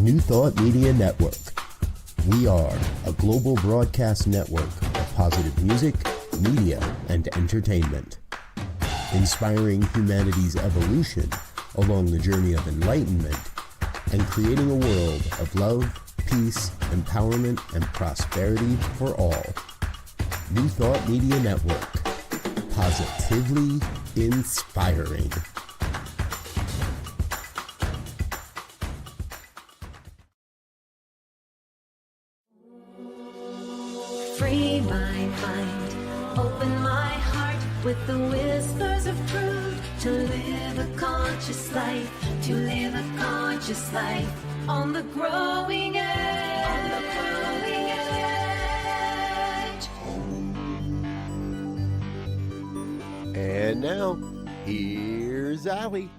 New Thought Media Network. We are a global broadcast network of positive music, media, and entertainment, inspiring humanity's evolution along the journey of enlightenment and creating a world of love, peace, empowerment, and prosperity for all. New Thought Media Network. Positively inspiring. Free my mind, open my heart with the whispers of truth. To live a conscious life, to live a conscious life on the growing edge. On the growing edge. And now, here's Allie.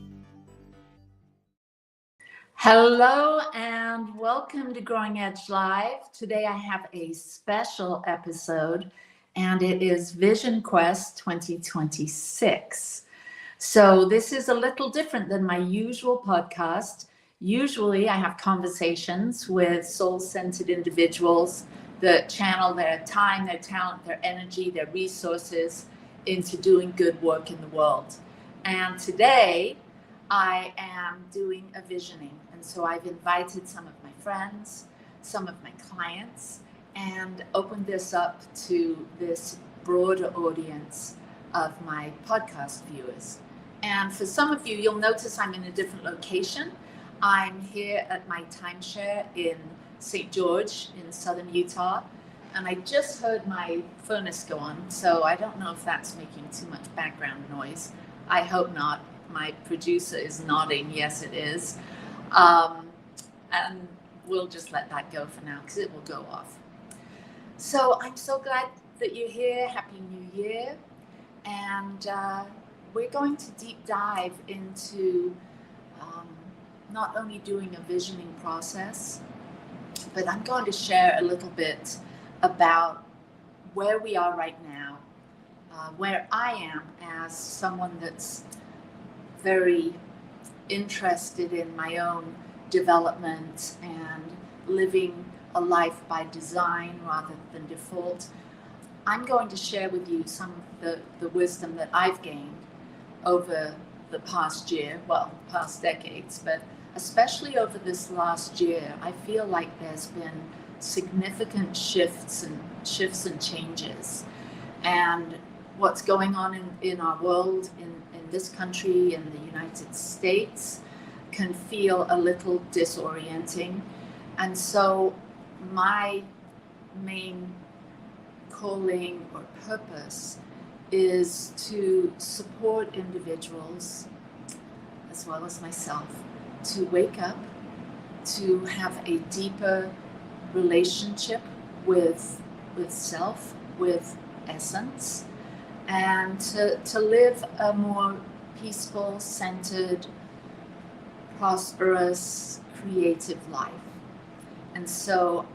Hello and welcome to Growing Edge Live. Today I have a special episode and it is Vision Quest 2026. So this is a little different than my usual podcast. Usually I have conversations with soul-centered individuals that channel their time, their talent, their energy, their resources into doing good work in the world. And today I am doing a visioning. And so I've invited some of my friends, some of my clients, and opened this up to this broader audience of my podcast viewers. And for some of you, you'll notice I'm in a different location. I'm here at my timeshare in St. George in southern Utah. And I just heard my furnace go on, so I don't know if that's making too much background noise. I hope not. My producer is nodding, yes it is. And we'll just let that go for now because it will go off. So I'm so glad that you're here. Happy New Year. And we're going to deep dive into not only doing a visioning process, but I'm going to share a little bit about where we are right now, where I am as someone that's very interested in my own development and living a life by design rather than default. I'm going to share with you some of the wisdom that I've gained over the past year, well, past decades, but especially over this last year. I feel like there's been significant shifts and changes. And what's going on in our world, in this country, in the United States, can feel a little disorienting. And so my main calling or purpose is to support individuals, as well as myself, to wake up, to have a deeper relationship with self, with essence, and to live a more peaceful, centered, prosperous, creative life. And so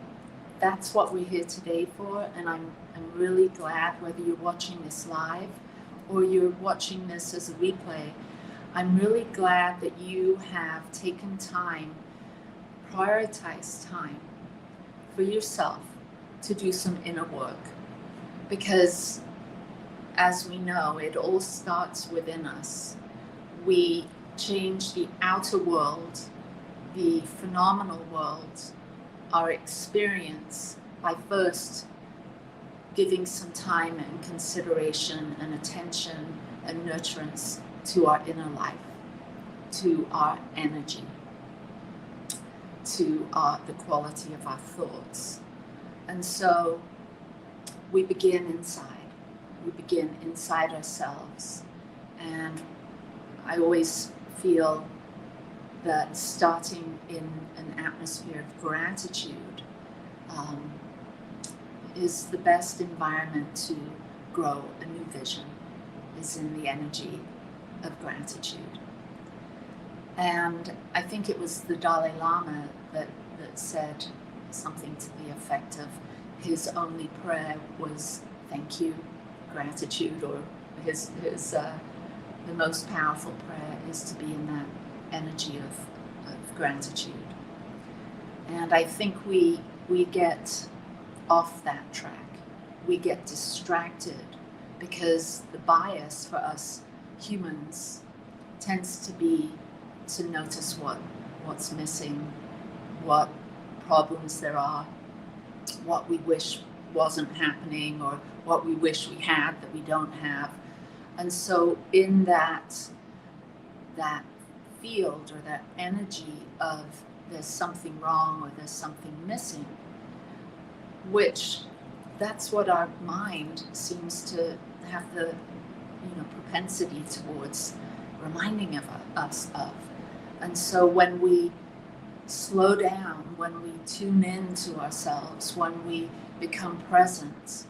that's what we're here today for, and I'm really glad, whether you're watching this live or you're watching this as a replay, I'm really glad that you have taken time, prioritized time for yourself to do some inner work. Because as we know, it all starts within us. We change the outer world, the phenomenal world, our experience, by first giving some time and consideration and attention and nurturance to our inner life, to our energy, to the quality of our thoughts. And so we begin inside. We begin inside ourselves. And I always feel that starting in an atmosphere of gratitude is the best environment to grow a new vision, is in the energy of gratitude. And I think it was the Dalai Lama that said something to the effect of his only prayer was thank you, gratitude, or his the most powerful prayer is to be in that energy of gratitude. And I think we get off that track. We get distracted because the bias for us humans tends to be to notice what's missing, what problems there are, what we wish wasn't happening, or what we wish we had that we don't have. And so in that field, or that energy of there's something wrong or there's something missing, which that's what our mind seems to have the propensity towards reminding us of. And so when we slow down, when we tune in to ourselves, when we become present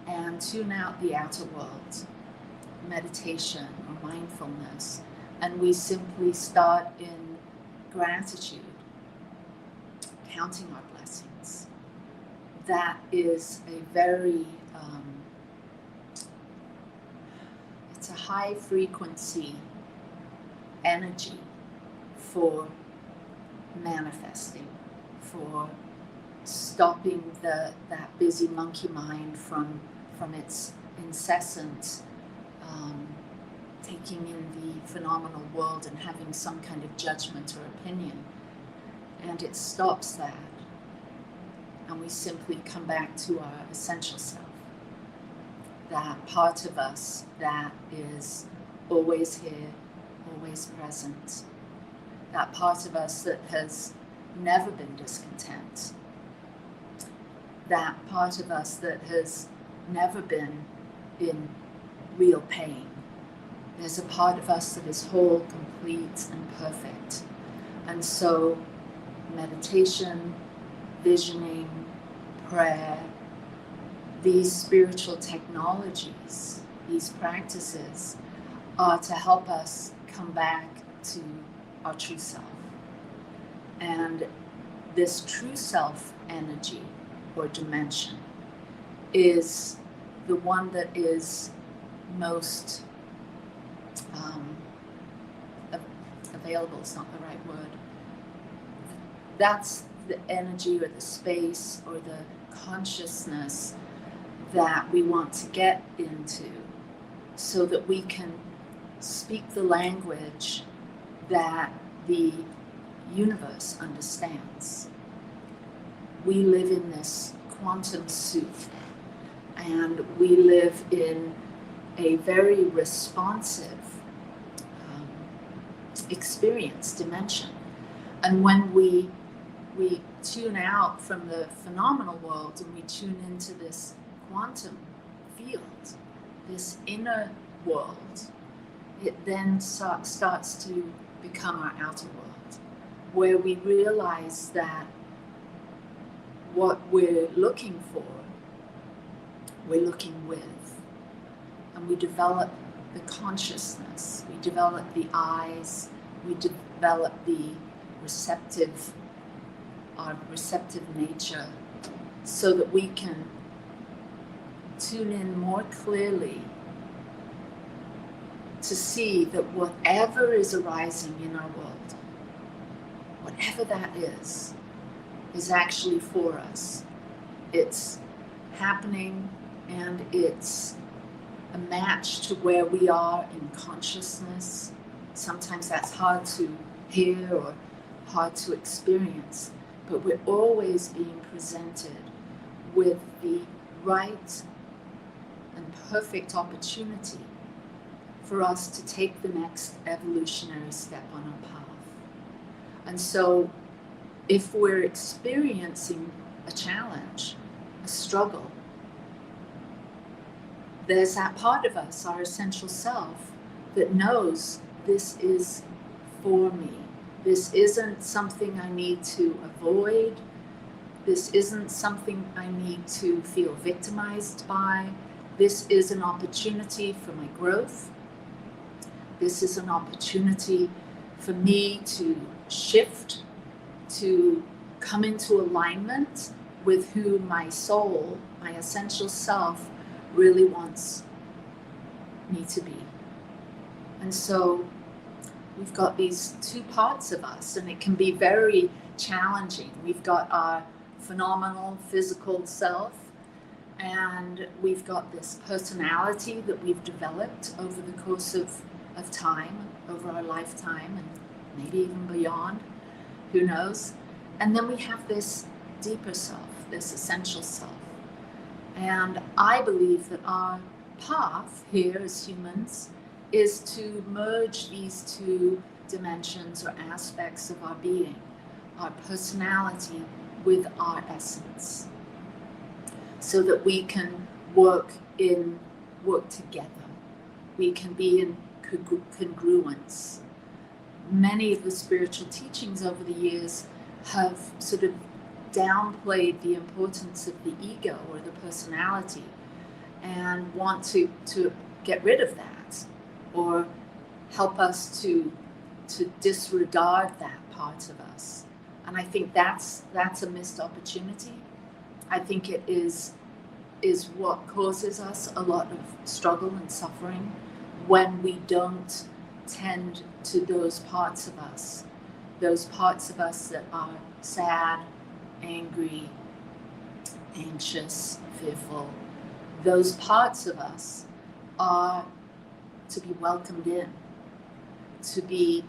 and tune out the outer world, meditation or mindfulness, and we simply start in gratitude, counting our blessings, that is a very, it's a high frequency energy for manifesting, for stopping that busy monkey mind from its incessant taking in the phenomenal world and having some kind of judgment or opinion. And it stops that, and we simply come back to our essential self, that part of us that is always here, always present, that part of us that has never been discontent, that part of us that has never been in real pain. There's a part of us that is whole, complete, and perfect. And so meditation, visioning, prayer, these spiritual technologies, these practices are to help us come back to our true self. And this true self energy or dimension is the one that is most available, is not the right word. That's the energy or the space or the consciousness that we want to get into, so that we can speak the language that the universe understands. We live in this quantum soup, and we live in a very responsive experience dimension. And when we tune out from the phenomenal world and we tune into this quantum field, this inner world, it then starts to become our outer world, where we realize that what we're looking for, we're looking with. And we develop the consciousness, we develop the eyes, we develop our receptive nature, so that we can tune in more clearly to see that whatever is arising in our world, whatever that is actually for us. It's happening, and it's a match to where we are in consciousness. Sometimes that's hard to hear or hard to experience, but we're always being presented with the right and perfect opportunity for us to take the next evolutionary step on our path. And so if we're experiencing a challenge, a struggle, there's that part of us, our essential self, that knows this is for me. This isn't something I need to avoid. This isn't something I need to feel victimized by. This is an opportunity for my growth. This is an opportunity for me to shift, to come into alignment with who my soul, my essential self, really wants me to be. And so we've got these two parts of us, and it can be very challenging. We've got our phenomenal physical self, and we've got this personality that we've developed over the course of time, over our lifetime, and maybe even beyond, who knows. And then we have this deeper self, this essential self. And I believe that our path here as humans is to merge these two dimensions or aspects of our being, our personality with our essence, so that we can work together. We can be in congruence. Many of the spiritual teachings over the years have sort of downplayed the importance of the ego or the personality and want to get rid of that, or help us to disregard that part of us. And I think that's a missed opportunity. I think it is what causes us a lot of struggle and suffering when we don't tend to those parts of us that are sad, angry, anxious, fearful. Those parts of us are to be welcomed in, to be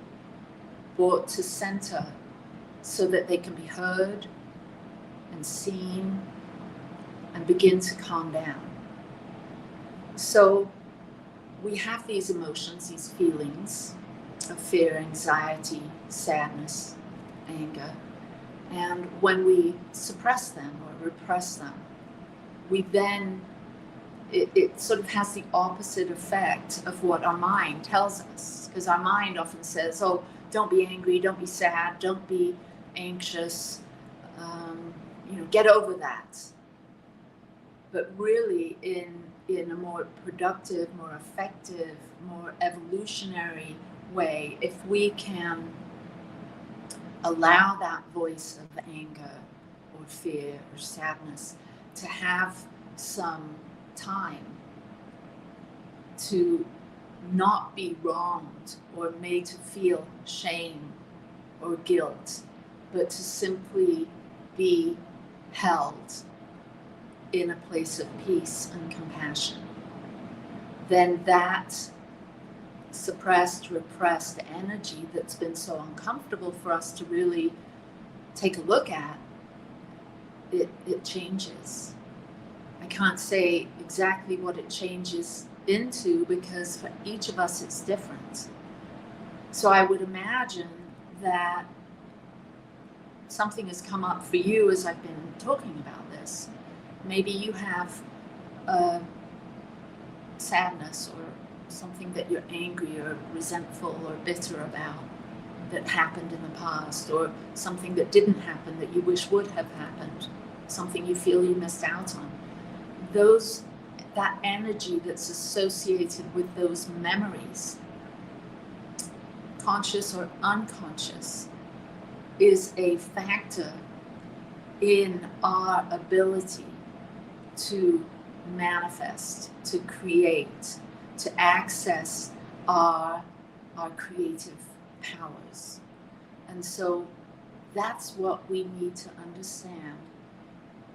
brought to center so that they can be heard and seen and begin to calm down. So we have these emotions, these feelings of fear, anxiety, sadness, anger. And when we suppress them or repress them, we then, it sort of has the opposite effect of what our mind tells us. Because our mind often says, oh, don't be angry, don't be sad, don't be anxious, get over that. But really, in a more productive, more effective, more evolutionary way, if we can allow that voice of anger or fear or sadness to have some time to not be wronged or made to feel shame or guilt, but to simply be held in a place of peace and compassion, then that suppressed, repressed energy that's been so uncomfortable for us to really take a look at, it changes. I can't say exactly what it changes into, because for each of us it's different. So I would imagine that something has come up for you as I've been talking about this. Maybe you have sadness or something that you're angry or resentful or bitter about that happened in the past, or something that didn't happen that you wish would have happened, something you feel you missed out on. That energy that's associated with those memories, conscious or unconscious, is a factor in our ability to manifest, to create, to access our creative powers. And so that's what we need to understand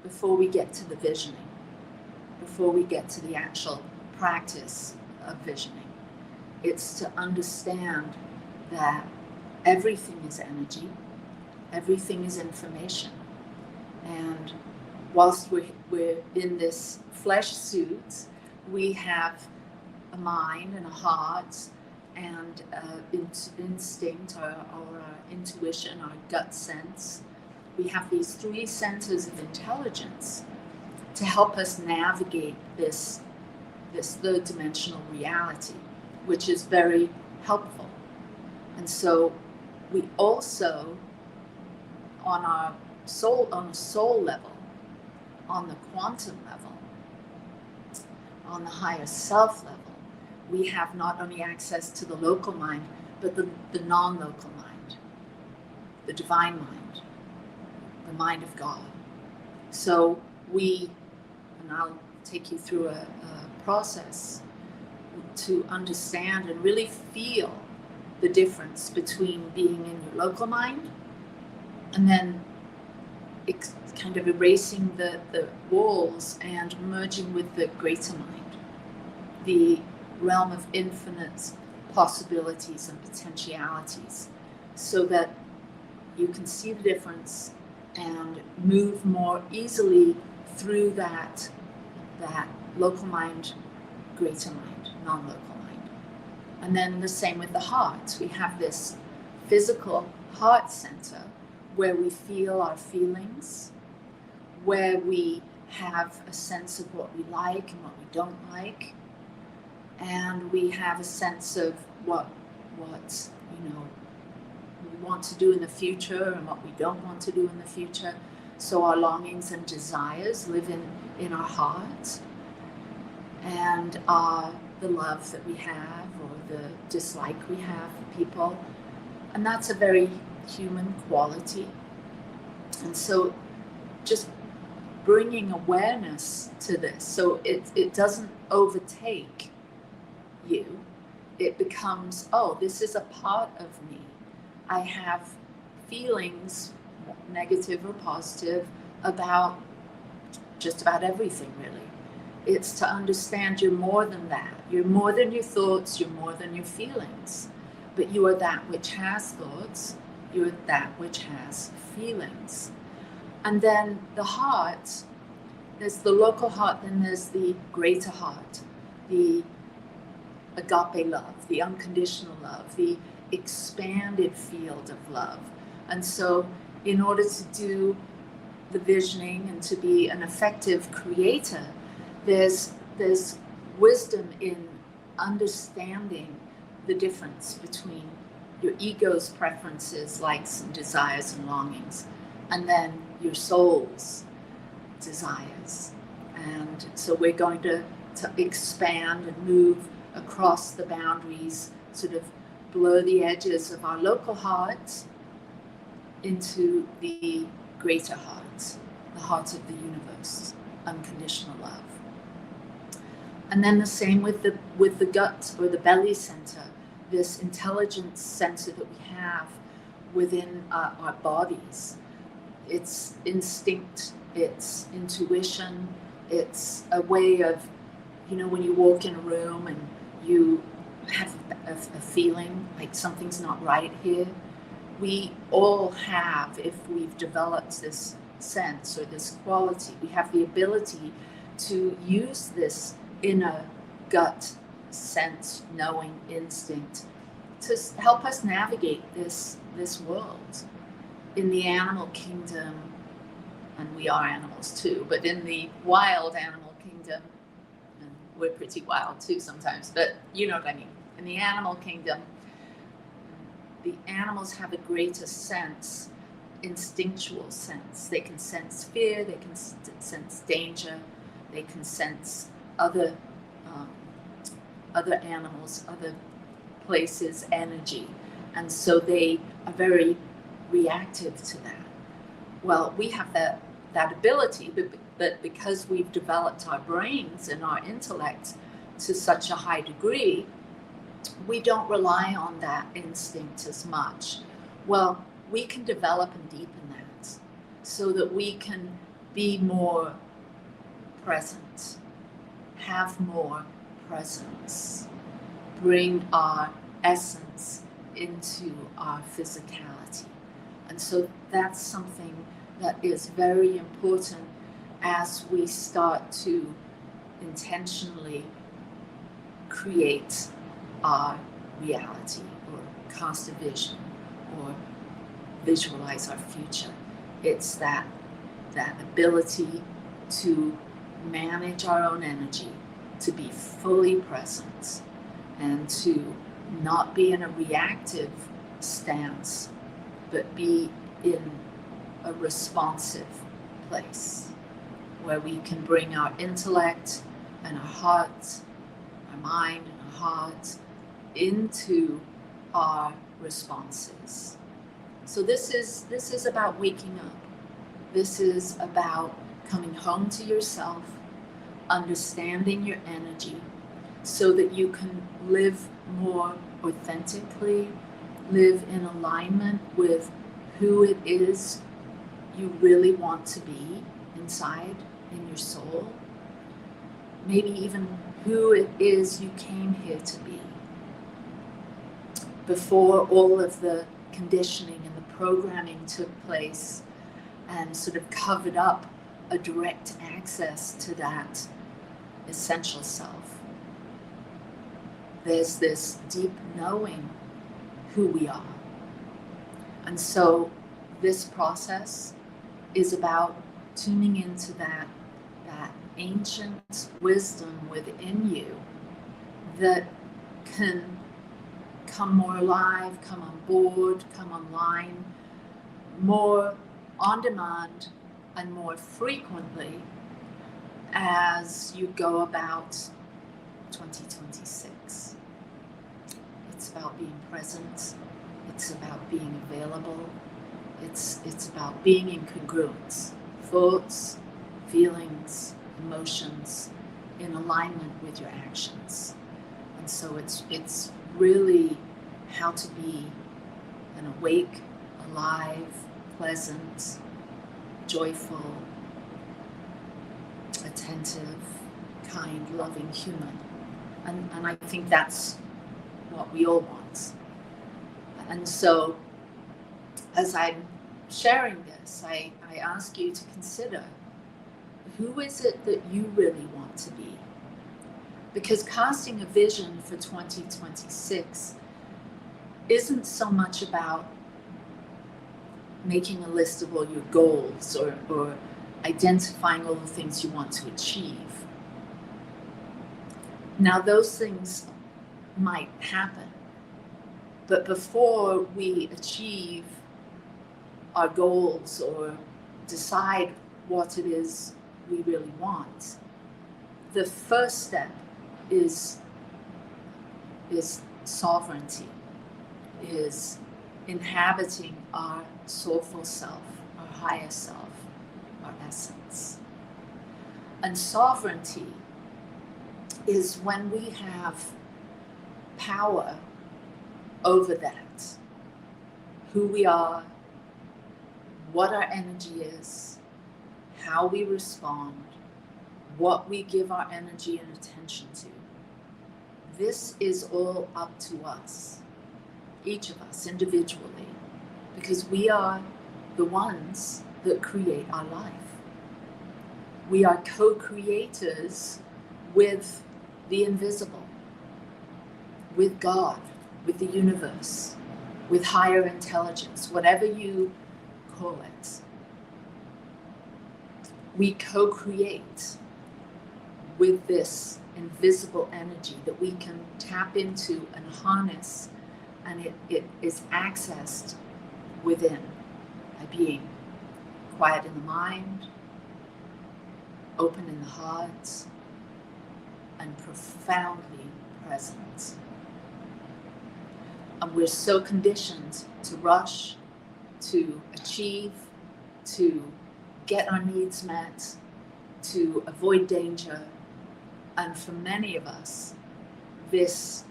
before we get to the visioning, before we get to the actual practice of visioning. It's to understand that everything is energy, everything is information. And whilst we're in this flesh suit, we have a mind and a heart and instinct or intuition, our gut sense. We have these three centers of intelligence to help us navigate this third dimensional reality, which is very helpful. And so we also, on a soul level, on the quantum level, on the higher self level, we have not only access to the local mind, but the non-local mind, the divine mind, the mind of God. So and I'll take you through a process to understand and really feel the difference between being in your local mind and then kind of erasing the walls and merging with the greater mind, the realm of infinite possibilities and potentialities, so that you can see the difference and move more easily through that local mind, greater mind, non-local mind. And then the same with the heart. We have this physical heart center where we feel our feelings, where we have a sense of what we like and what we don't like, and we have a sense of what we want to do in the future and what we don't want to do in the future. So our longings and desires live in our heart, and the love that we have or the dislike we have for people, and that's a very human quality. And so just bringing awareness to this, so it doesn't overtake you. It becomes, oh, this is a part of me. I have feelings, negative or positive, about just about everything, really. It's to understand you're more than that. You're more than your thoughts, you're more than your feelings. But you are that which has thoughts, you're that which has feelings. And then the heart, there's the local heart, then there's the greater heart, the agape love, the unconditional love, the expanded field of love. And so in order to do the visioning and to be an effective creator, there's wisdom in understanding the difference between your ego's preferences, likes and desires and longings, and then your soul's desires. And so we're going to expand and move across the boundaries, sort of blur the edges of our local hearts into the greater heart, the heart of the universe, unconditional love. And then the same with the gut or the belly center, this intelligence center that we have within our bodies. It's instinct, it's intuition, it's a way of, when you walk in a room and you have a feeling like something's not right here. We all have, if we've developed this sense or this quality, we have the ability to use this inner gut sense, knowing instinct to help us navigate this world. In the animal kingdom, and we are animals too, but in the wild animal kingdom, and we're pretty wild too sometimes, but you know what I mean. In the animal kingdom, the animals have a greater sense, instinctual sense. They can sense fear, they can sense danger, they can sense other animals, other places, energy. And so they are very reactive to that. Well, we have that ability, but because we've developed our brains and our intellect to such a high degree, we don't rely on that instinct as much. Well, we can develop and deepen that so that we can be more present, have more presence, bring our essence into our physicality. And so that's something that is very important as we start to intentionally create our reality, or cast a vision, or visualize our future. It's that ability to manage our own energy, to be fully present, and to not be in a reactive stance, but be in a responsive place where we can bring our intellect and our heart, our mind and our heart into our responses. So this is about waking up. This is about coming home to yourself, understanding your energy, so that you can live more authentically, live in alignment with who it is you really want to be inside in your soul. Maybe even who it is you came here to be. Before all of the conditioning and the programming took place and sort of covered up a direct access to that essential self. There's this deep knowing who we are. And so this process is about tuning into that ancient wisdom within you that can come more alive, come on board, come online, more on demand and more frequently as you go about 2026. It's about being present. It's about being available. It's about being in congruence. Thoughts, feelings, emotions in alignment with your actions. And so it's really how to be an awake, alive, pleasant, joyful, attentive, kind, loving human. And I think that's what we all want. And so as I'm sharing this, I ask you to consider, who is it that you really want to be? Because casting a vision for 2026 isn't so much about making a list of all your goals or identifying all the things you want to achieve. Now, those things might happen, but before we achieve our goals or decide what it is we really want, the first step is sovereignty, is inhabiting our soulful self, our higher self, our essence. And sovereignty is when we have power over that, who we are, what our energy is, how we respond, what we give our energy and attention to. This is all up to us, each of us individually, because we are the ones that create our life. We are co-creators with the invisible, with God, with the universe, with higher intelligence, whatever you call it. We co-create with this invisible energy that we can tap into and harness, and it is accessed within by being quiet in the mind, open in the heart, and profoundly present. And we're so conditioned to rush, to achieve, to get our needs met, to avoid danger. And for many of us, this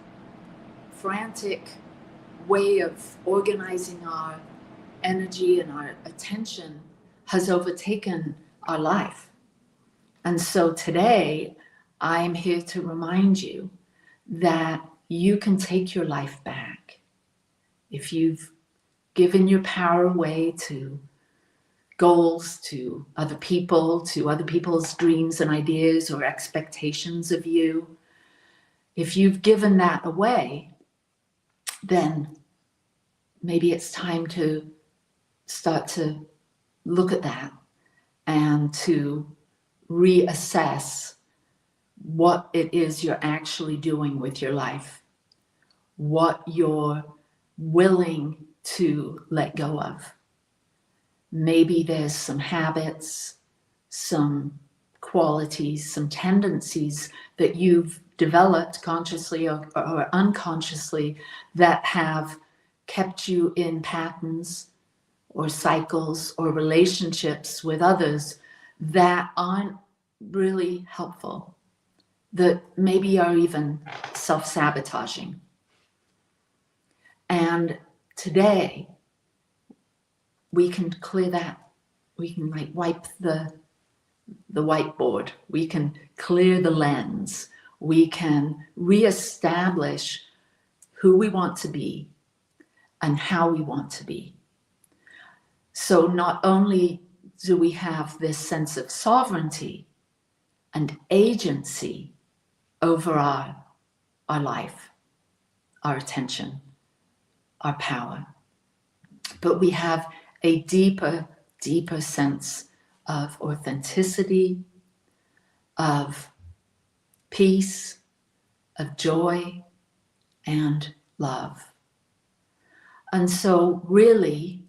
frantic way of organizing our energy and our attention has overtaken our life. And so today, I'm here to remind you that you can take your life back. If you've given your power away to goals, to other people's dreams and ideas or expectations of you, if you've given that away, then maybe it's time to start to look at that and to reassess what it is you're actually doing with your life, what you're willing to let go of. Maybe there's some habits, some qualities, some tendencies that you've developed consciously or unconsciously that have kept you in patterns or cycles or relationships with others that aren't really helpful, that maybe are even self-sabotaging. And today, we can clear that like wipe the whiteboard. We can clear the lens. We can reestablish who we want to be and how we want to be. So not only do we have this sense of sovereignty and agency over our life, our attention, our power, but we have a deeper sense of authenticity, of peace, of joy, and love. And so really,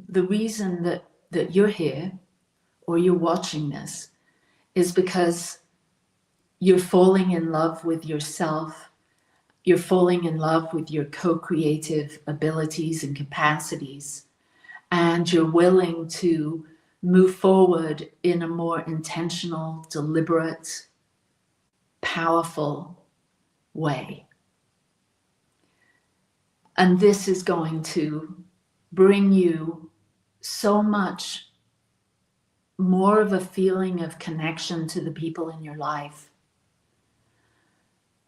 the reason that you're here or you're watching this is because you're falling in love with yourself. You're falling in love with your co-creative abilities and capacities, and you're willing to move forward in a more intentional, deliberate, powerful way. And this is going to bring you so much more of a feeling of connection to the people in your life.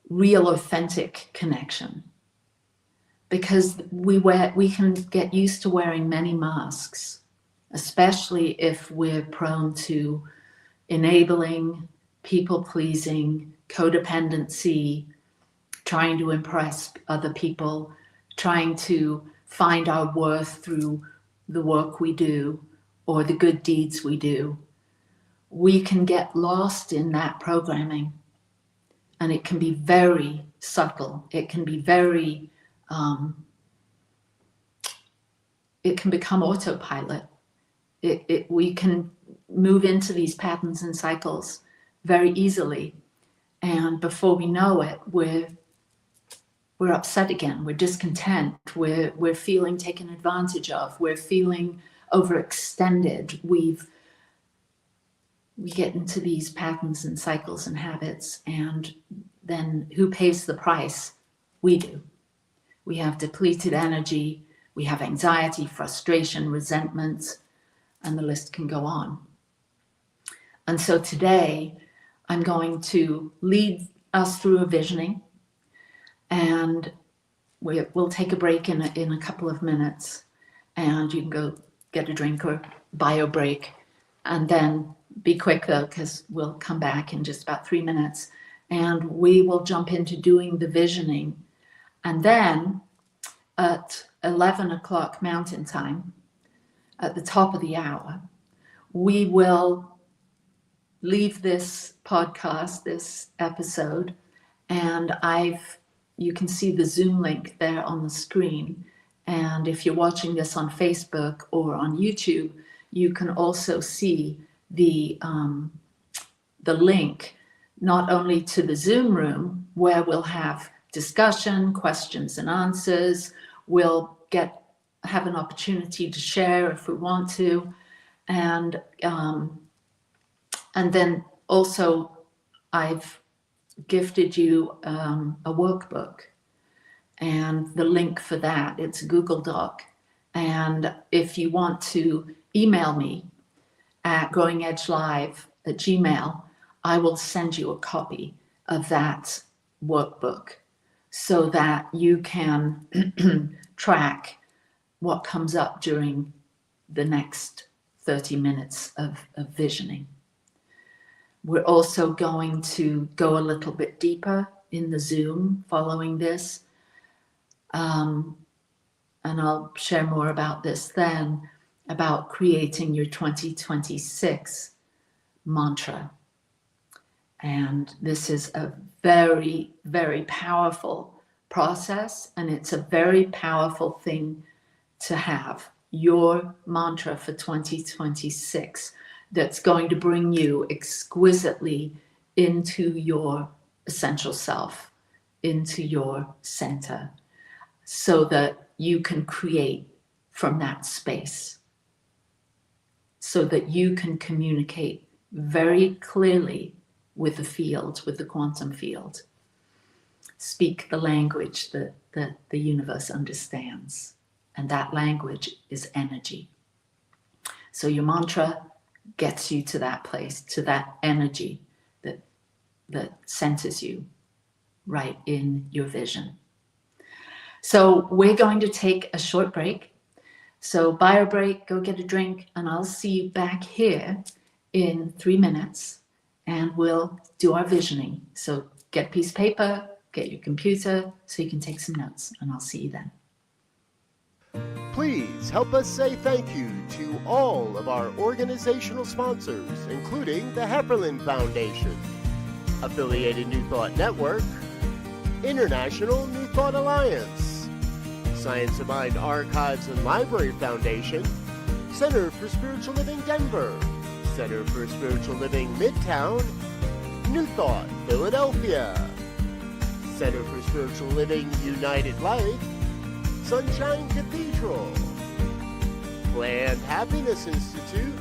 Real, authentic connection. Because we can get used to wearing many masks, especially if we're prone to enabling, people-pleasing, codependency, trying to impress other people, trying to find our worth through the work we do or the good deeds we do. We can get lost in that programming, and it can be very subtle. It can be very, it can become autopilot. We can move into these patterns and cycles very easily. And before we know it, we're upset again. We're discontent. We're feeling taken advantage of. We're feeling overextended. We get into these patterns and cycles and habits, and then who pays the price? We do. We have depleted energy. We have anxiety, frustration, resentment, and the list can go on. And so today, I'm going to lead us through a visioning, and we'll take a break in a couple of minutes, and you can go get a drink or bio break, and then be quick though, because we'll come back in just about 3 minutes, and we will jump into doing the visioning. And then at 11 o'clock Mountain Time, at the top of the hour, we will leave this podcast, this episode, and you can see the Zoom link there on the screen. And if you're watching this on Facebook or on YouTube, you can also see the link not only to the Zoom room where we'll have discussion, questions and answers. We'll have an opportunity to share if we want to, and then also I've gifted you a workbook, and the link for that, it's a Google Doc. And if you want to email me at growingedgelive@gmail.com, I will send you a copy of that workbook so that you can track what comes up during the next 30 minutes of visioning. We're also going to go a little bit deeper in the Zoom following this. And I'll share more about this then, about creating your 2026 mantra. And this is a very, very powerful process, and it's a very powerful thing to have, your mantra for 2026, that's going to bring you exquisitely into your essential self, into your center, so that you can create from that space, so that you can communicate very clearly with the field, with the quantum field. Speak the language that the universe understands, and that language is energy. So your mantra gets you to that place, to that energy that centers you right in your vision. So we're going to take a short break. So bio break, go get a drink, and I'll see you back here in 3 minutes, and we'll do our visioning. So get a piece of paper, get your computer so you can take some notes, and I'll see you then. Please help us say thank you to all of our organizational sponsors, including the Hefferland Foundation, Affiliated New Thought Network, International New Thought Alliance, Science of Mind Archives and Library Foundation, Center for Spiritual Living Denver, Center for Spiritual Living Midtown, New Thought Philadelphia, Center for Spiritual Living United Life, Sunshine Cathedral, Planned Happiness Institute,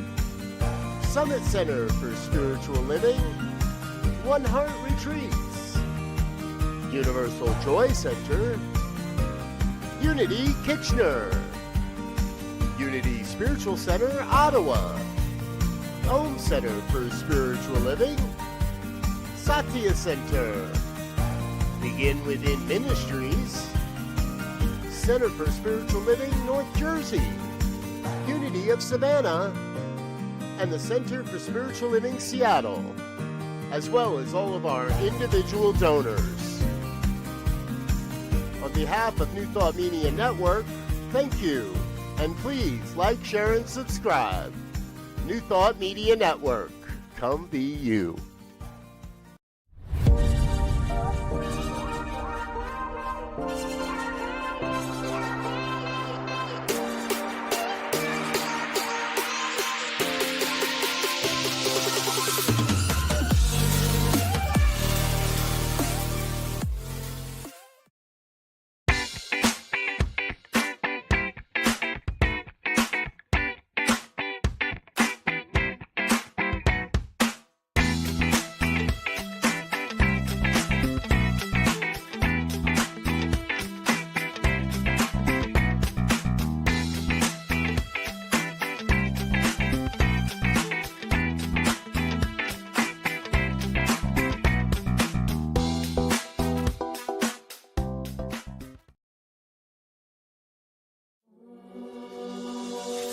Summit Center for Spiritual Living, One Heart Retreats, Universal Joy Center, Unity Kitchener, Unity Spiritual Center Ottawa, Home Center for Spiritual Living, thesatyacenter, Begin Within Ministries, Center for Spiritual Living North Jersey, Unity of Savannah, and the Center for Spiritual Living Seattle, as well as all of our individual donors. On behalf of New Thought Media Network, thank you, and please like, share, and subscribe. New Thought Media Network, come be you.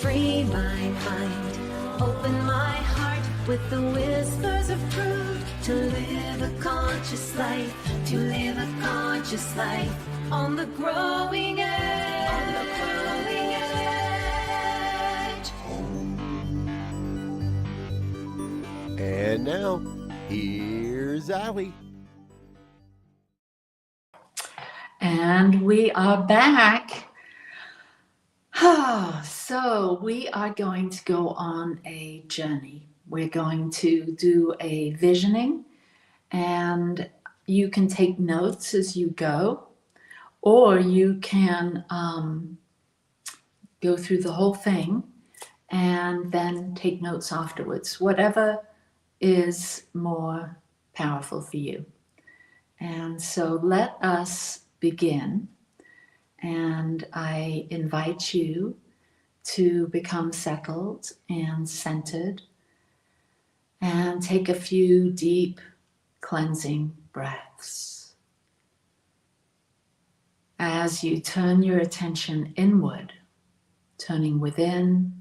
Free my mind, open my heart with the whispers of truth. To live a conscious life, to live a conscious life on the growing edge. On the growing edge. And now, here's Allie. And we are back. So we are going to go on a journey. We're going to do a visioning, and you can take notes as you go, or you can go through the whole thing and then take notes afterwards, whatever is more powerful for you. And so let us begin. And I invite you to become settled and centered and take a few deep cleansing breaths. As you turn your attention inward, turning within,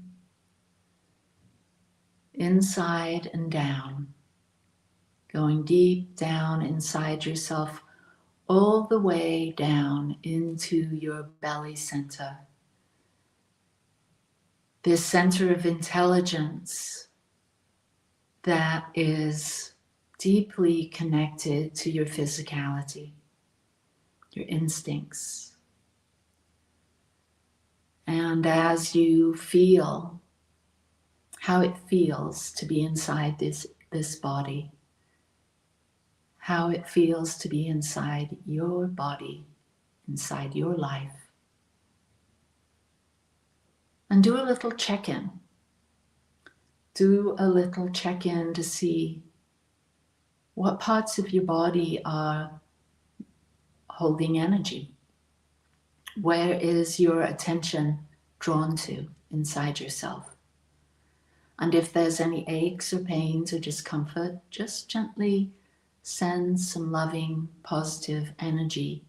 inside and down, going deep down inside yourself, all the way down into your belly center. This center of intelligence that is deeply connected to your physicality, your instincts. And as you feel how it feels to be inside this body, how it feels to be inside your body, inside your life. And do a little check-in. Do a little check-in to see what parts of your body are holding energy. Where is your attention drawn to inside yourself? And if there's any aches or pains or discomfort, just gently send some loving, positive energy,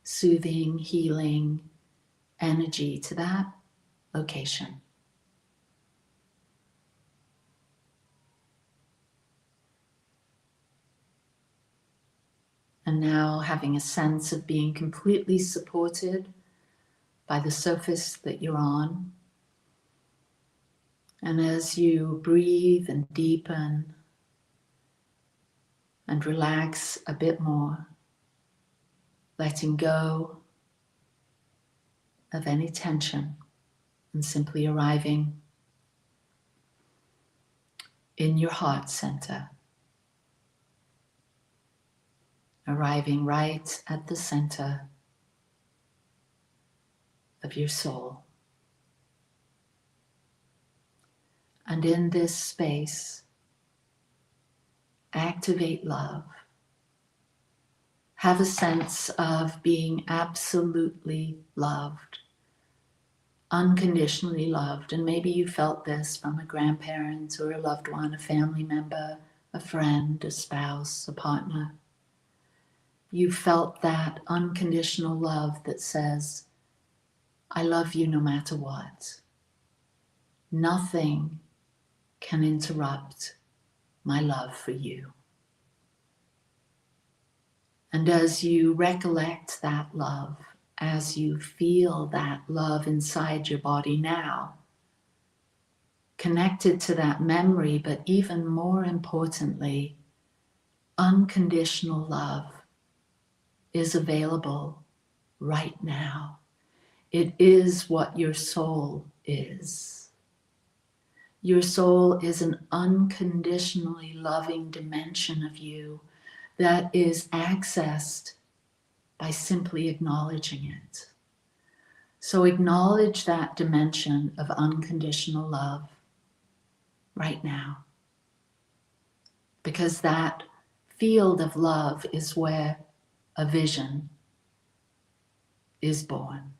soothing, healing energy to that location. And now having a sense of being completely supported by the surface that you're on. And as you breathe and deepen and relax a bit more, letting go of any tension and simply arriving in your heart center, arriving right at the center of your soul. And in this space, activate love. Have a sense of being absolutely loved, unconditionally loved. And maybe you felt this from a grandparent or a loved one, a family member, a friend, a spouse, a partner. You felt that unconditional love that says, I love you no matter what. Nothing can interrupt my love for you. And as you recollect that love, as you feel that love inside your body now, connected to that memory, but even more importantly, unconditional love is available right now. It is what your soul is. Your soul is an unconditionally loving dimension of you that is accessed by simply acknowledging it. So acknowledge that dimension of unconditional love right now, because that field of love is where a vision is born.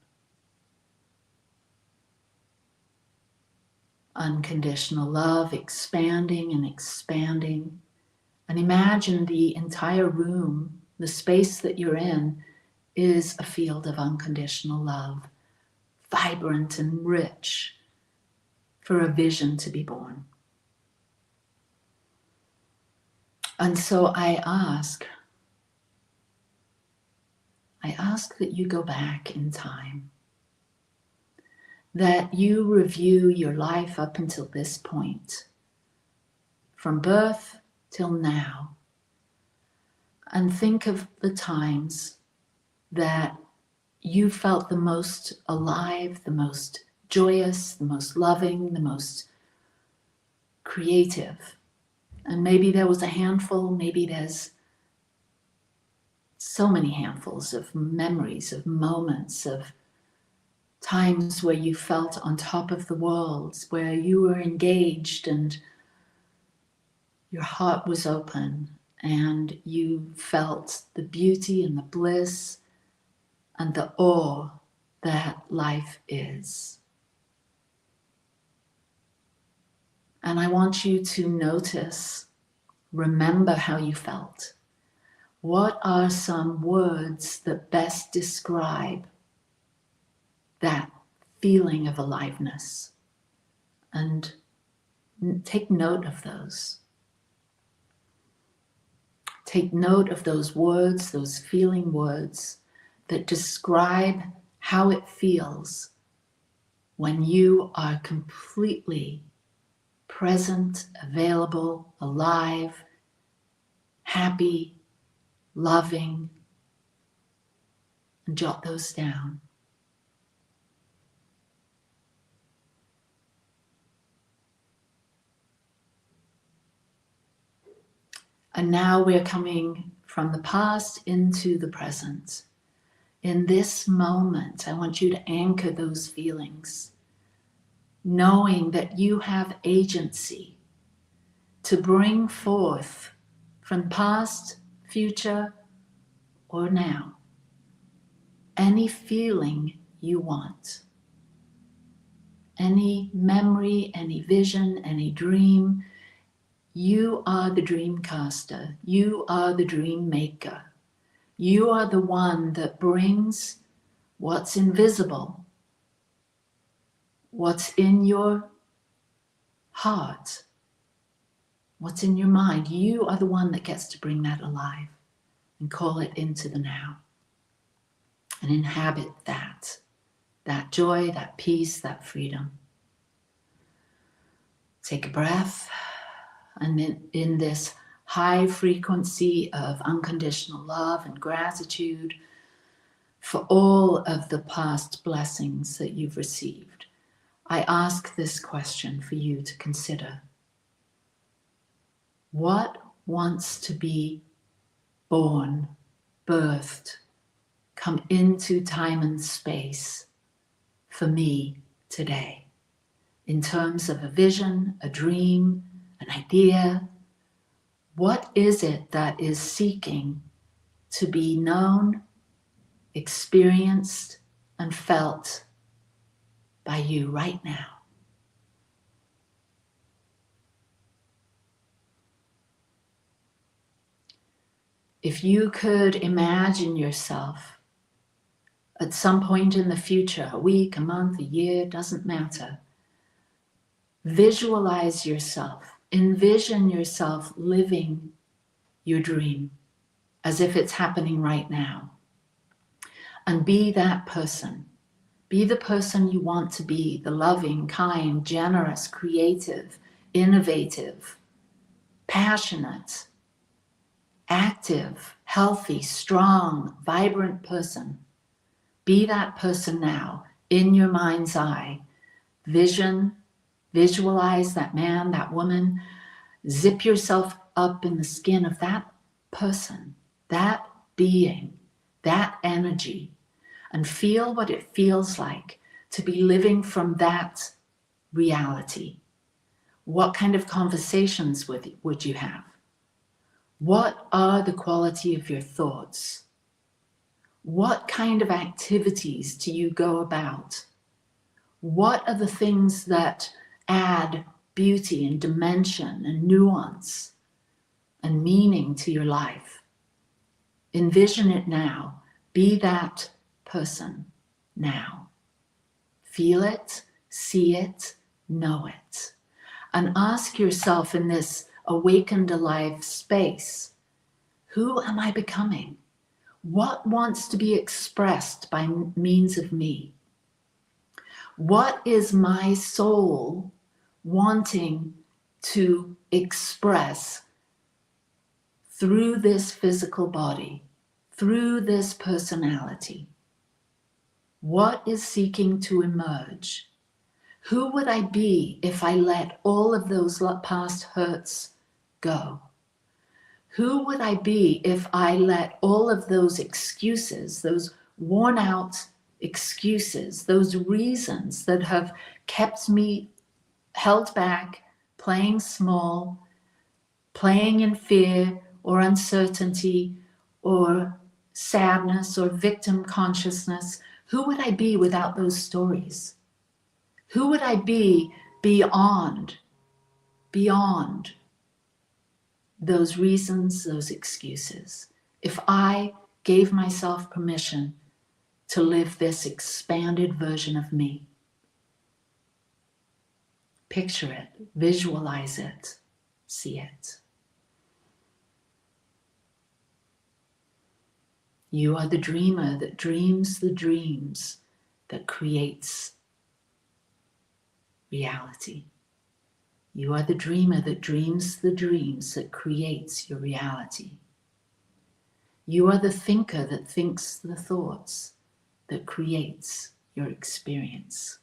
Unconditional love expanding and expanding. And imagine the entire room, the space that you're in, is a field of unconditional love, vibrant and rich for a vision to be born. And so I ask that you go back in time, that you review your life up until this point, from birth till now, and think of the times that you felt the most alive, the most joyous, the most loving, the most creative. And maybe there was a handful, maybe there's so many handfuls of memories, of moments, of times where you felt on top of the world, where you were engaged and your heart was open and you felt the beauty and the bliss and the awe that life is. And I want you to notice, remember how you felt. What are some words that best describe that feeling of aliveness? And take note of those. Take note of those words, those feeling words that describe how it feels when you are completely present, available, alive, happy, loving, and jot those down. And now we're coming from the past into the present. In this moment, I want you to anchor those feelings, knowing that you have agency to bring forth from past, future, or now, any feeling you want, any memory, any vision, any dream. You are the dream caster. You are the dream maker. You are the one that brings what's invisible, what's in your heart, what's in your mind. You are the one that gets to bring that alive and call it into the now and inhabit that joy, that peace, that freedom. Take a breath, and in this high frequency of unconditional love and gratitude for all of the past blessings that you've received, I ask this question for you to consider. What wants to be born, birthed, come into time and space for me today? In terms of a vision, a dream, an idea, what is it that is seeking to be known, experienced, and felt by you right now? If you could imagine yourself at some point in the future, a week, a month, a year, doesn't matter, visualize yourself, envision yourself living your dream as if it's happening right now. And be that person. Be the person you want to be, the loving, kind, generous, creative, innovative, passionate, active, healthy, strong, vibrant person. Be that person now in your mind's eye. Visualize that man, that woman. Zip yourself up in the skin of that person, that being, that energy, and feel what it feels like to be living from that reality. What kind of conversations would you have? What are the quality of your thoughts? What kind of activities do you go about? What are the things that add beauty and dimension and nuance and meaning to your life? Envision it now. Be that person now. Feel it, see it, know it. And ask yourself in this awakened alive space, who am I becoming? What wants to be expressed by means of me? What is my soul wanting to express through this physical body, through this personality? What is seeking to emerge? Who would I be if I let all of those past hurts go? Who would I be if I let all of those excuses, those worn out excuses, those reasons that have kept me held back, playing small, playing in fear or uncertainty or sadness or victim consciousness, who would I be without those stories? Who would I be beyond those reasons, those excuses, if I gave myself permission to live this expanded version of me? Picture it, visualize it, see it. You are the dreamer that dreams the dreams that creates reality. You are the dreamer that dreams the dreams that creates your reality. You are the thinker that thinks the thoughts that creates your experience.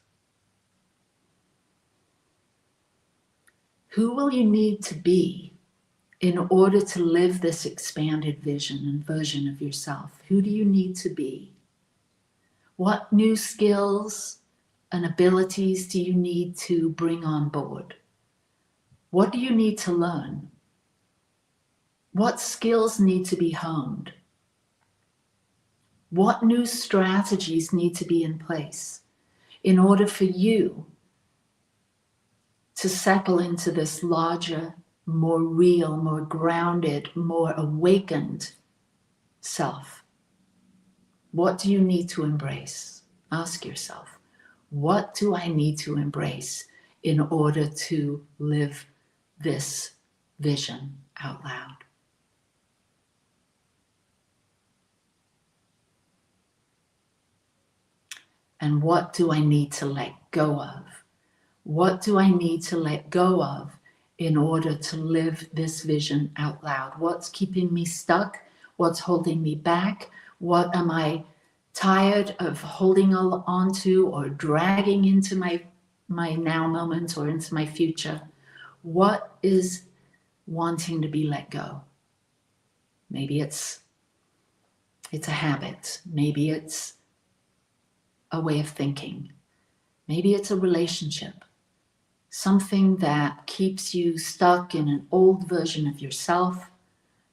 Who will you need to be in order to live this expanded vision and version of yourself? Who do you need to be? What new skills and abilities do you need to bring on board? What do you need to learn? What skills need to be honed? What new strategies need to be in place in order for you to settle into this larger, more real, more grounded, more awakened self? What do you need to embrace? Ask yourself, what do I need to embrace in order to live this vision out loud? And what do I need to let go of? What do I need to let go of in order to live this vision out loud? What's keeping me stuck? What's holding me back? What am I tired of holding on to or dragging into my now moment or into my future? What is wanting to be let go? Maybe it's a habit. Maybe it's a way of thinking. Maybe it's a relationship. Something that keeps you stuck in an old version of yourself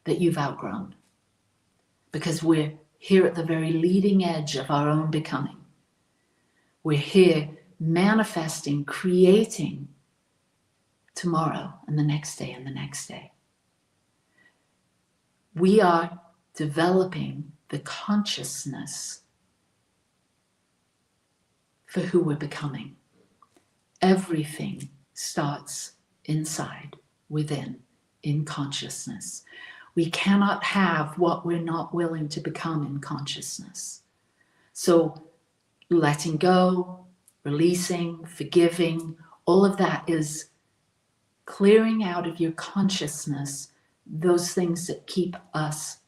that you've outgrown. Because we're here at the very leading edge of our own becoming. We're here manifesting, creating tomorrow and the next day and the next day. We are developing the consciousness for who we're becoming. Everything starts inside, within, in consciousness. We cannot have what we're not willing to become in consciousness. So letting go, releasing, forgiving, all of that is clearing out of your consciousness those things that keep us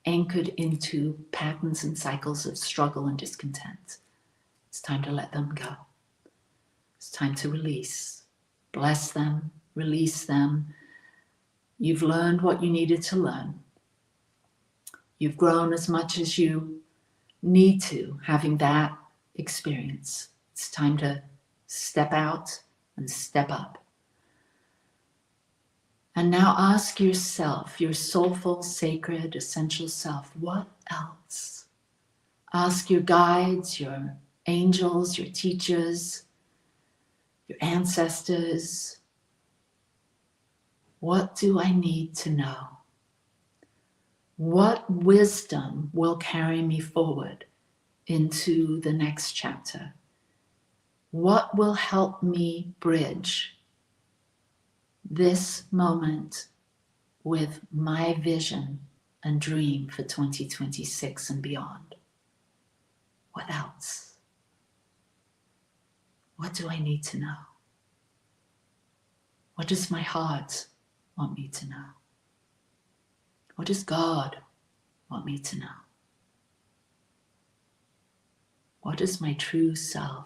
anchored into patterns and cycles of struggle and discontent. It's time to let them go. It's time to release. Bless them, release them. You've learned what you needed to learn. You've grown as much as you need to, having that experience. It's time to step out and step up. And now ask yourself, your soulful, sacred, essential self, what else? Ask your guides, your angels, your teachers, your ancestors, what do I need to know? What wisdom will carry me forward into the next chapter? What will help me bridge this moment with my vision and dream for 2026 and beyond? What else? What do I need to know? What does my heart want me to know? What does God want me to know? What does my true self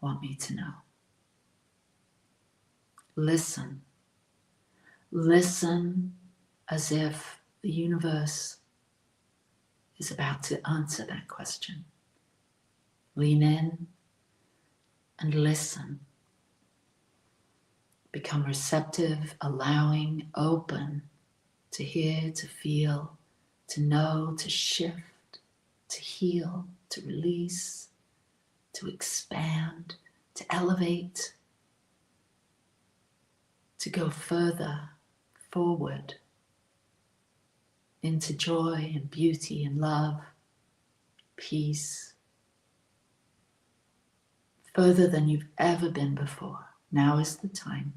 want me to know? Listen. Listen as if the universe is about to answer that question. Lean in and listen. Become receptive, allowing, open to hear, to feel, to know, to shift, to heal, to release, to expand, to elevate, to go further forward into joy and beauty and love, peace, further than you've ever been before. Now is the time.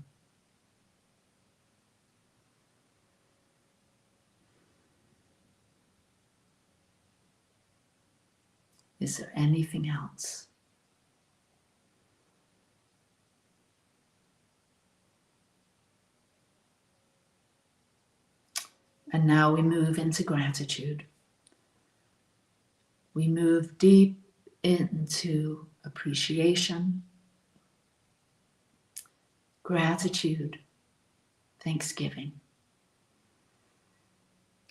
Is there anything else? And now we move into gratitude. We move deep into appreciation, gratitude, thanksgiving.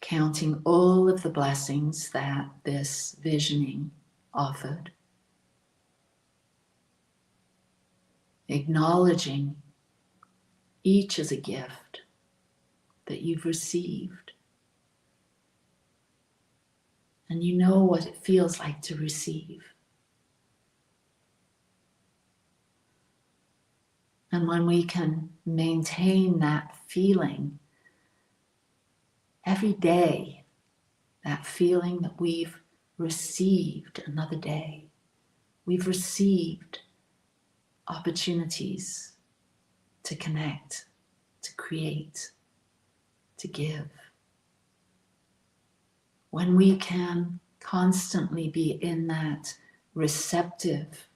Counting all of the blessings that this visioning offered. Acknowledging each as a gift that you've received. And you know what it feels like to receive. And when we can maintain that feeling every day, that feeling that we've received another day, we've received opportunities to connect, to create, to give. When we can constantly be in that receptive,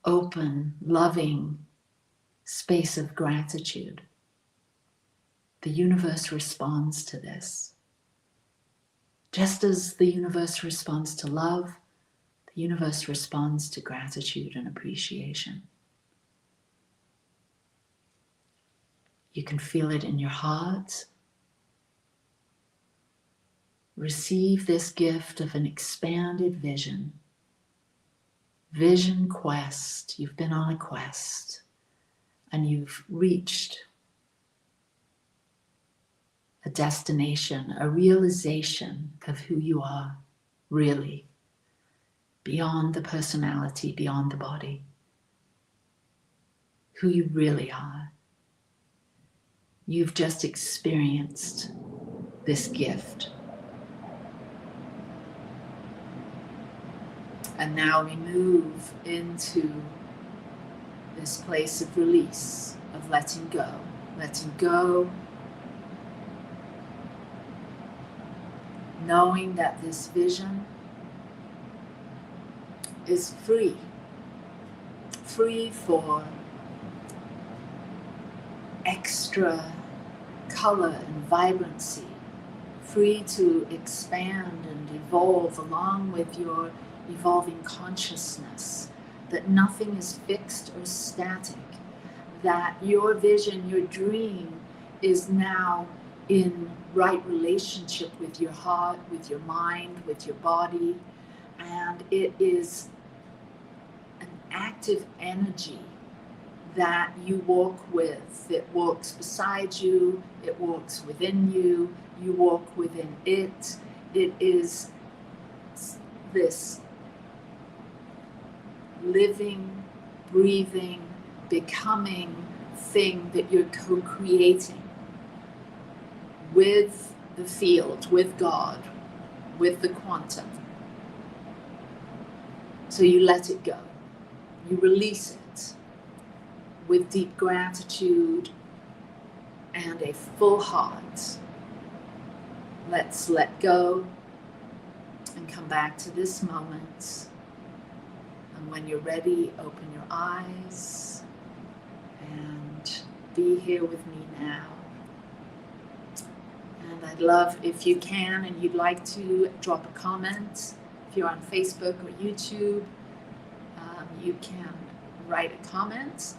open, loving space of gratitude, the universe responds to this. Just as the universe responds to love, the universe responds to gratitude and appreciation. You can feel it in your heart. Receive this gift of an expanded vision. Vision quest. You've been on a quest and you've reached a destination, a realization of who you are, really, beyond the personality, beyond the body, who you really are. You've just experienced this gift. And now we move into this place of release, of letting go, knowing that this vision is free for extra color and vibrancy, free to expand and evolve along with your evolving consciousness, that nothing is fixed or static, that your vision, your dream is now in right relationship with your heart, with your mind, with your body, and it is an active energy that you walk with. It walks beside you, it walks within you, you walk within it. It is this living, breathing, becoming thing that you're co-creating with the field, with God, with the quantum. So you let it go. You release it with deep gratitude and a full heart. Let's let go and come back to this moment. And when you're ready, open your eyes and be here with me now. And I'd love if you can and you'd like to drop a comment. If you're on Facebook or YouTube, you can write a comment.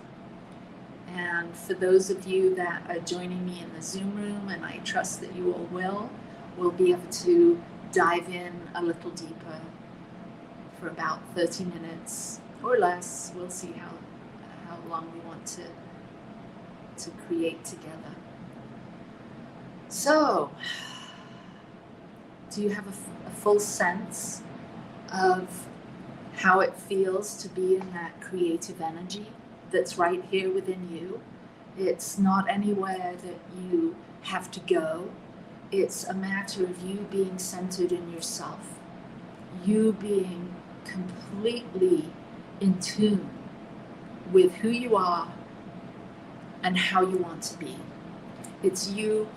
And for those of you that are joining me in the Zoom room, and I trust that you all will be able to dive in a little deeper for about 30 minutes or less. We'll see how long we want to create together. So, do you have a full sense of how it feels to be in that creative energy that's right here within you? It's not anywhere that you have to go. It's a matter of you being centered in yourself, you being completely in tune with who you are and how you want to be. It's you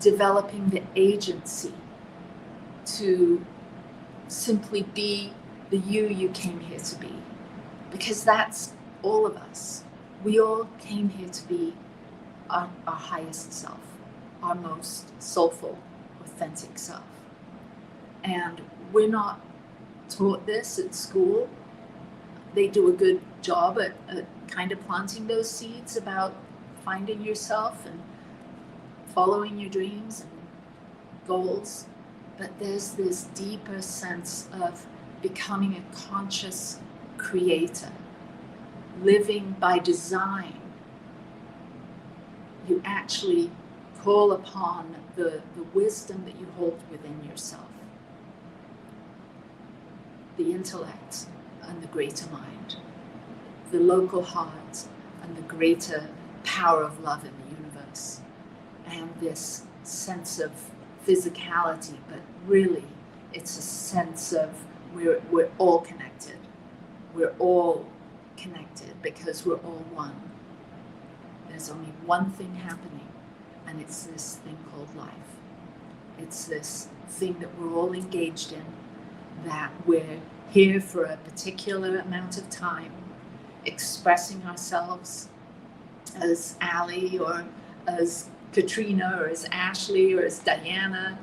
developing the agency to simply be the you came here to be, because that's all of us. We all came here to be our highest self, our most soulful, authentic self. And we're not taught this at school. They do a good job at kind of planting those seeds about finding yourself and following your dreams and goals. But there's this deeper sense of becoming a conscious creator, living by design. You actually call upon the wisdom that you hold within yourself, the intellect and the greater mind. the local heart and the greater power of love in the universe. And this sense of physicality, but really it's a sense of we're all connected. We're all connected because we're all one. There's only one thing happening, and it's this thing called life. It's this thing that we're all engaged in, that we're here for a particular amount of time, expressing ourselves as Ali or as Katrina or as Ashley or as Diana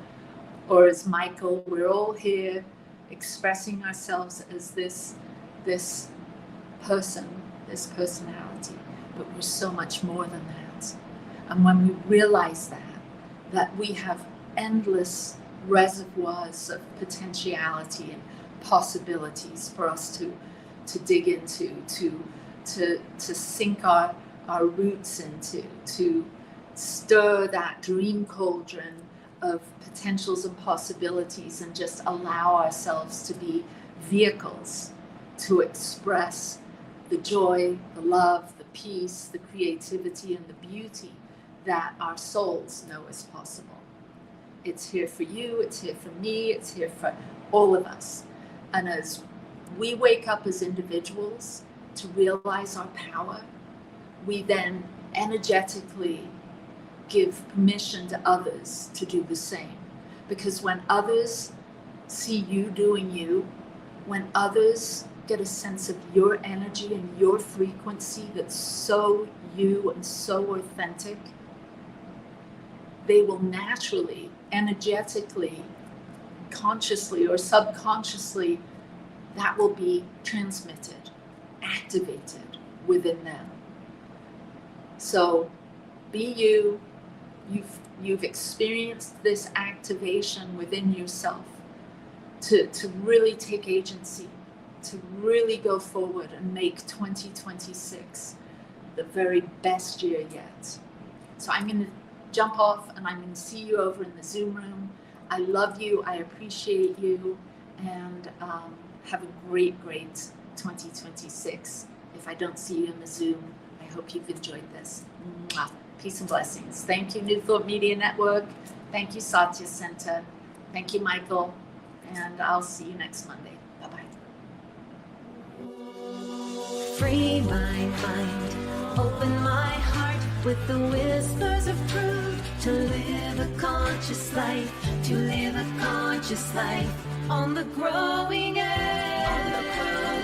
or as Michael. We're all here expressing ourselves as this person, this personality, but we're so much more than that. And when we realize that we have endless reservoirs of potentiality and possibilities for us to dig into, to sink our roots into, to stir that dream cauldron of potentials and possibilities, and just allow ourselves to be vehicles to express the joy, the love, the peace, the creativity, and the beauty that our souls know is possible. It's here for you, it's here for me, it's here for all of us. And as we wake up as individuals to realize our power, we then energetically give permission to others to do the same. Because when others see you doing you, when others get a sense of your energy and your frequency that's so you and so authentic, they will naturally, energetically, consciously or subconsciously, that will be transmitted, activated within them. So be you. You've experienced this activation within yourself to really take agency, to really go forward and make 2026 the very best year yet. So I'm going to jump off and I'm going to see you over in the Zoom room. I love you. I appreciate you. And have a great 2026. If I don't see you in the Zoom, I hope you've enjoyed this. Mwah. Peace and blessings. Thank you, New Thought Media Network. Thank you, thesatyacenter. Thank you, Michael. And I'll see you next Monday. Bye-bye. Free my mind, open my heart with the whispers of truth. To live a conscious life, to live a conscious life on the growing edge.